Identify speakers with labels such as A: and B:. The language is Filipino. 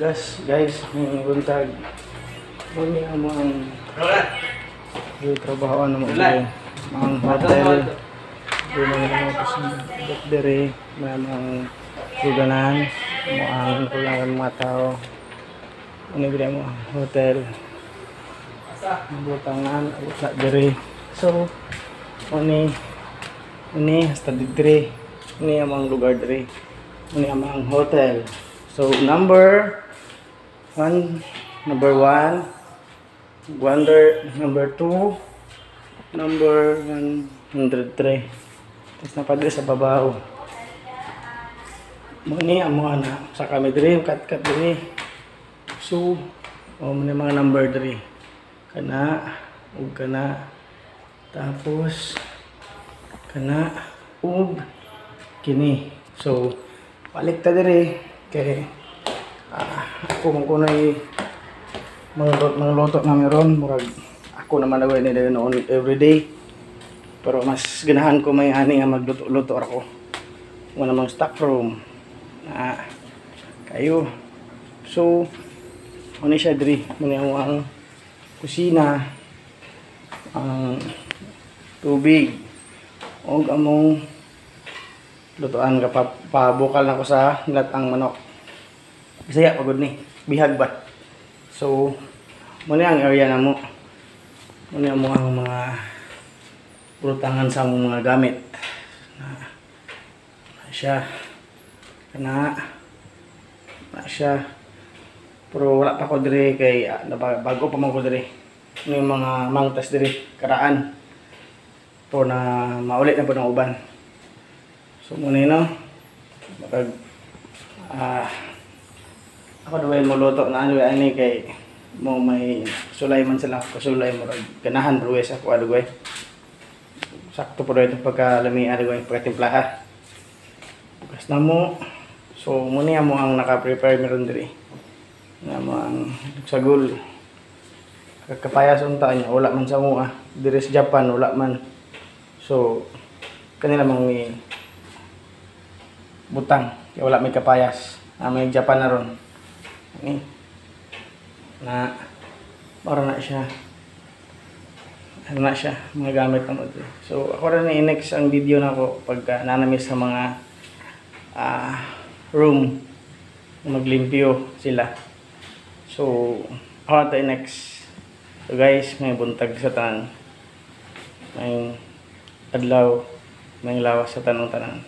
A: Guys, may buntag. Muni ang mga trabaho na mga ang hotel. Doon na mga pasok dere, mga luganan, ang kulangan mga tao. Ano gila mo hotel. Butangan, sa dere. So, ini hasta dere. Ini ang mga lugar dere. Ini ang mga hotel. So, number 1, number 2, number 103. Tapos napadre sa babaw. Muni ang mga na sa kami diri, kat diri. So, muna mga number 3. Kana, ug kana. Tapos, kana, ug kini. So, balik ta diri kay ako man kunay mga luto na meron murag ako naman nagawin nila noon everyday, pero mas ganahan ko may ani nga magluto-luto ako wala namang stock room na kayo. So ano siya diri muna ang kusina, ang tubig og among lutuan ka pabukal na ko sa latang manok. Bisaya pagod ni bihag ba. So muna ang area na mo. Muna mo ang mga pulutangan sa mga gamit. Na siya kana na siya. Pero wala pa ko dire kay bago pa man ko dire. Ano yung mga mangtas dire karaan. Po na maulit na po ng uban. So muna yun, no? Bakag ako daw mo luto na ano ani kay mo may sulay man sila kasulay mo ganahan ruwes ako adugay. Sakto po ito pagkalami adugay pagtimplaha. Bukas na mo. So muna mo ang naka-prepare meron diri. Na mo ang sagol. Kakapayas unta niya wala man sa mo diri sa Japan wala man. So kanila mang butang kaya wala may kapayas. May Japan na ron. Ni na para na siya mga gamit na mo. So ako rin i-next ang video na ko pagka nanamis sa mga room maglimpyo sila. So ako ito next. So guys, may buntag sa tanan, may adlaw, may lawas sa tanong tanan.